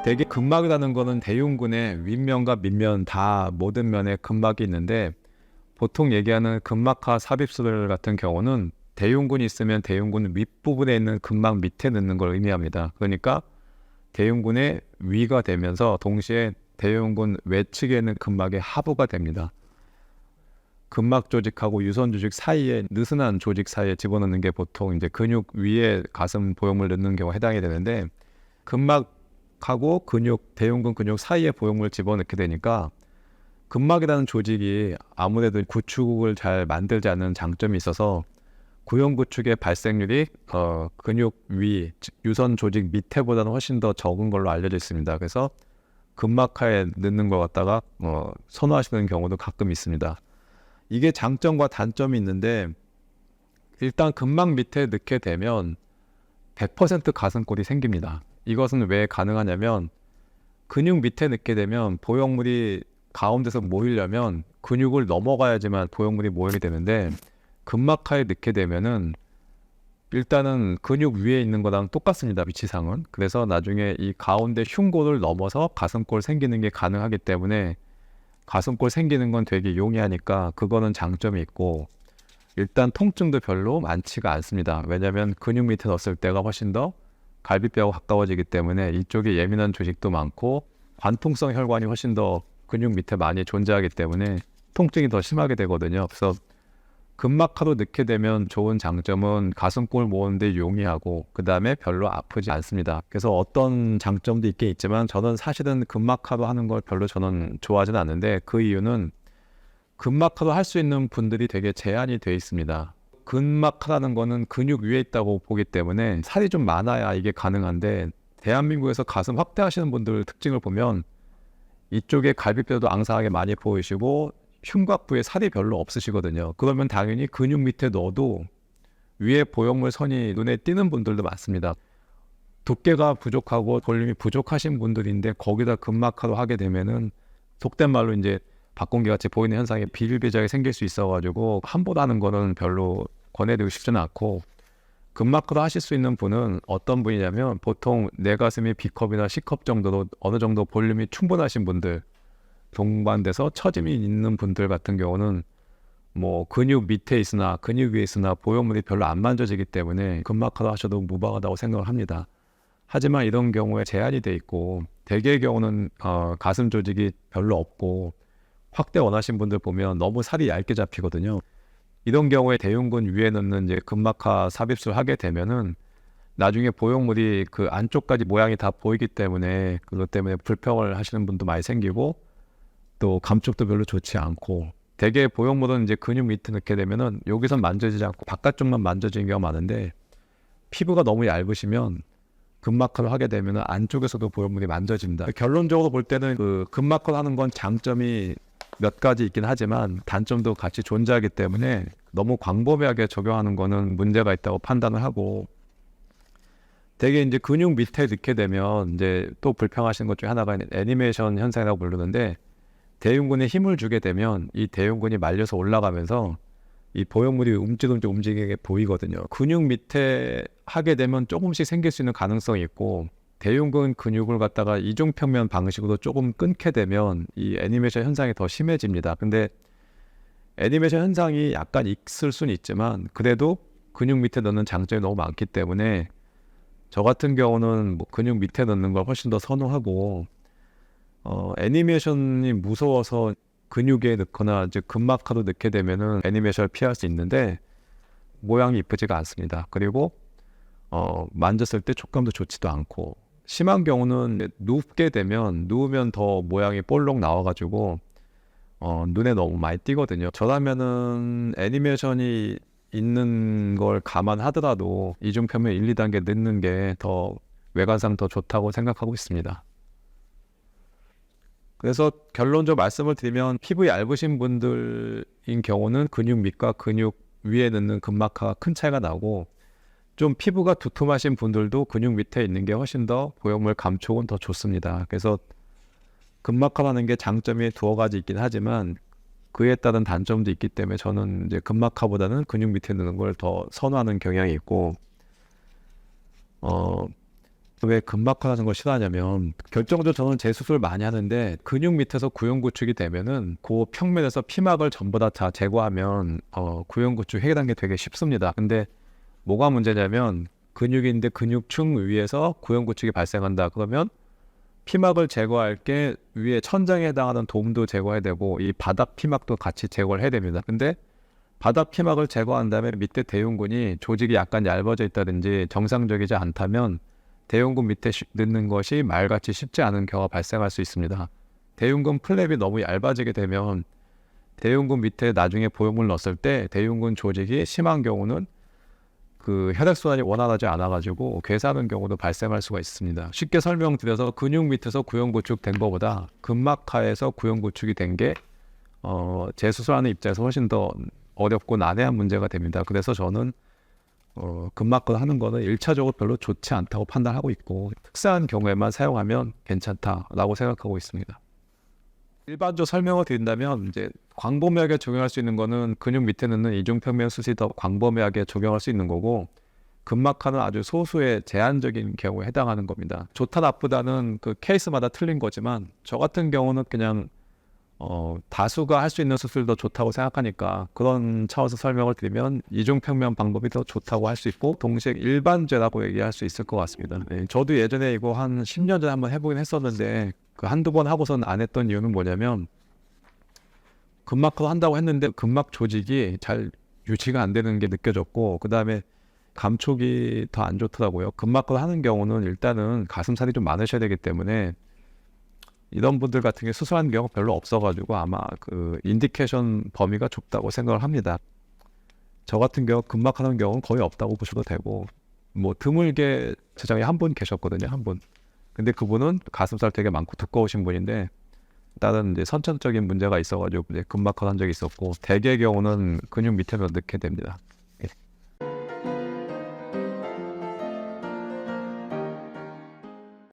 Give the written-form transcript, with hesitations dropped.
대개 근막이라는 거는 대흉근의 윗면과 밑면 다 모든 면에 근막이 있는데, 보통 얘기하는 근막하 삽입술 같은 경우는 대흉근이 있으면 대흉근 윗부분에 있는 근막 밑에 넣는 걸 의미합니다. 그러니까 대흉근의 위가 되면서 동시에 대흉근 외측에 있는 근막의 하부가 됩니다. 근막 조직하고 유선 조직 사이에 느슨한 조직 사이에 집어넣는 게 보통 이제 근육 위에 가슴 보형물 넣는 경우가 해당이 되는데, 근막하고 근육, 대흉근 근육 사이에 보형물 집어넣게 되니까 근막이라는 조직이 아무래도 구축을 잘 만들지 않는 장점이 있어서 구형 구축의 발생률이 근육 위, 유선 조직 밑에보다는 훨씬 더 적은 걸로 알려져 있습니다. 그래서 근막하에 넣는 걸 갖다가 선호하시는 경우도 가끔 있습니다. 이게 장점과 단점이 있는데, 일단 근막 밑에 넣게 되면 100% 가슴골이 생깁니다. 이것은 왜 가능하냐면, 근육 밑에 넣게 되면 보형물이 가운데서 모이려면 근육을 넘어가야지만 보형물이 모이게 되는데, 근막하에 넣게 되면은 일단은 근육 위에 있는 거랑 똑같습니다, 위치상은. 그래서 나중에 이 가운데 흉골을 넘어서 가슴골 생기는 게 가능하기 때문에 가슴골 생기는 건 되게 용이하니까 그거는 장점이 있고, 일단 통증도 별로 많지가 않습니다. 왜냐하면 근육 밑에 넣었을 때가 훨씬 더 갈비뼈하고 가까워지기 때문에 이쪽에 예민한 조직도 많고 관통성 혈관이 훨씬 더 근육 밑에 많이 존재하기 때문에 통증이 더 심하게 되거든요. 그래서 근막하로 넣게 되면 좋은 장점은 가슴골 모으는데 용이하고, 그 다음에 별로 아프지 않습니다. 그래서 어떤 장점도 있긴 있지만 저는 사실은 근막하로 하는 걸 별로 저는 좋아하지는 않는데, 그 이유는 근막하로 할 수 있는 분들이 되게 제한이 돼 있습니다. 근막하라는 거는 근육 위에 있다고 보기 때문에 살이 좀 많아야 이게 가능한데, 대한민국에서 가슴 확대하시는 분들 특징을 보면 이쪽에 갈비뼈도 앙상하게 많이 보이시고 흉곽부에 살이 별로 없으시거든요. 그러면 당연히 근육 밑에 넣어도 위에 보형물 선이 눈에 띄는 분들도 많습니다. 두께가 부족하고 볼륨이 부족하신 분들인데 거기다 근막하로 하게 되면은 속된 말로 이제 박공기 같이 보이는 현상이 비일비재하게 생길 수 있어가지고 함부로 하는 거는 별로 권해드리고 싶지는 않고, 근막하로 하실 수 있는 분은 어떤 분이냐면 보통 내 가슴이 B컵이나 C컵 정도로 어느 정도 볼륨이 충분하신 분들, 동반돼서 처짐이 있는 분들 같은 경우는 뭐 근육 밑에 있으나 근육 위에 있으나 보형물이 별로 안 만져지기 때문에 근막하러 하셔도 무방하다고 생각을 합니다. 하지만 이런 경우에 제한이 돼 있고, 대개의 경우는 가슴 조직이 별로 없고 확대 원하신 분들 보면 너무 살이 얇게 잡히거든요. 이런 경우에 대흉근 위에 넣는 이제 근막하 삽입술 하게 되면은 나중에 보형물이 그 안쪽까지 모양이 다 보이기 때문에 그것 때문에 불평을 하시는 분도 많이 생기고, 또 감촉도 별로 좋지 않고, 대개 보형물은 이제 근육 밑에 넣게 되면은 여기선 만져지지 않고 바깥쪽만 만져지는 경우가 많은데, 피부가 너무 얇으시면 근막컬 하게 되면은 안쪽에서도 보형물이 만져집니다. 결론적으로 볼 때는 그 근막컬 하는 건 장점이 몇 가지 있긴 하지만 단점도 같이 존재하기 때문에 너무 광범위하게 적용하는 거는 문제가 있다고 판단을 하고, 되게 이제 근육 밑에 넣게 되면 이제 또 불평하시는 것 중에 하나가 애니메이션 현상이라고 부르는데, 대흉근에 힘을 주게 되면 이 대흉근이 말려서 올라가면서 이 보형물이 움찔움찔 움직이게 보이거든요. 근육 밑에 하게 되면 조금씩 생길 수 있는 가능성이 있고, 대흉근 근육을 갖다가 이중평면 방식으로 조금 끊게 되면 이 애니메이션 현상이 더 심해집니다. 근데 애니메이션 현상이 약간 있을 수는 있지만 그래도 근육 밑에 넣는 장점이 너무 많기 때문에 저 같은 경우는 뭐 근육 밑에 넣는 걸 훨씬 더 선호하고, 애니메이션이 무서워서 근육에 넣거나 이제 근막하로 넣게 되면은 애니메이션을 피할 수 있는데 모양이 이쁘지가 않습니다. 그리고 만졌을 때 촉감도 좋지도 않고, 심한 경우는 눕게 되면 누우면 더 모양이 볼록 나와가지고 눈에 너무 많이 띄거든요. 저라면은 애니메이션이 있는 걸 감안하더라도 이중평면 1, 2단계 넣는 게 더 외관상 더 좋다고 생각하고 있습니다. 그래서 결론적으로 말씀을 드리면 피부 얇으신 분들인 경우는 근육 밑과 근육 위에 넣는 근막하가 큰 차이가 나고, 좀 피부가 두툼하신 분들도 근육 밑에 있는 게 훨씬 더 보형물 감촉은 더 좋습니다. 그래서 근막하라는 게 장점이 두어 가지 있긴 하지만 그에 따른 단점도 있기 때문에 저는 이제 근막하보다는 근육 밑에 넣는 걸 더 선호하는 경향이 있고, 어, 왜 근막하는 걸 싫어하냐면 결정적으로 저는 재수술을 많이 하는데 근육 밑에서 구형구축이 되면은 그 평면에서 피막을 전부 다 제거하면 구형구축 해결하는 게 되게 쉽습니다. 근데 뭐가 문제냐면 근육인데 근육층 위에서 구형구축이 발생한다. 그러면 피막을 제거할 게 위에 천장에 해당하는 돔도 제거해야 되고 이 바닥 피막도 같이 제거를 해야 됩니다. 근데 바닥 피막을 제거한 다음에 밑에 대흉근이 조직이 약간 얇아져 있다든지 정상적이지 않다면 대흉근 밑에 넣는 것이 말같이 쉽지 않은 경우가 발생할 수 있습니다. 대흉근 플랩이 너무 얇아지게 되면 대흉근 밑에 나중에 보형물 넣었을 때 대흉근 조직이 심한 경우는 그 혈액순환이 원활하지 않아가지고 괴사하는 경우도 발생할 수가 있습니다. 쉽게 설명드려서 근육 밑에서 구형구축 된 것보다 근막하에서 구형구축이 된 게 재수술하는 입장에서 훨씬 더 어렵고 난해한 문제가 됩니다. 그래서 저는 근막을 하는 거는 1차적으로 별로 좋지 않다고 판단하고 있고 특수한 경우에만 사용하면 괜찮다라고 생각하고 있습니다. 일반적으로 설명을 드린다면 이제 광범위하게 적용할 수 있는 거는 근육 밑에 넣는 이중평면 수술이 더 광범위하게 적용할 수 있는 거고 근막하는 아주 소수의 제한적인 경우에 해당하는 겁니다. 좋다 나쁘다는 그 케이스마다 틀린 거지만 저 같은 경우는 그냥 다수가 할 수 있는 수술도 좋다고 생각하니까 그런 차원에서 설명을 드리면 이중평면 방법이 더 좋다고 할 수 있고 동시에 일반제라고 얘기할 수 있을 것 같습니다. 네, 저도 예전에 이거 한 10년 전에 한번 해보긴 했었는데 그 한두 번 하고서는 안 했던 이유는 뭐냐면 근막을 한다고 했는데 근막 조직이 잘 유지가 안 되는 게 느껴졌고 그 다음에 감촉이 더 안 좋더라고요. 근막을 하는 경우는 일단은 가슴살이 좀 많으셔야 되기 때문에 이런 분들 같은 게 수술하는 경우가 별로 없어가지고 아마 그 인디케이션 범위가 좁다고 생각을 합니다. 저 같은 경우 근막하는 경우는 거의 없다고 보셔도 되고 뭐 드물게 제장에 한 분 계셨거든요. 한 분. 근데 그분은 가슴살 되게 많고 두꺼우신 분인데 다른 이제 선천적인 문제가 있어가지고 이제 근막한 적이 있었고 대개의 경우는 근육 밑에만 넣게 됩니다.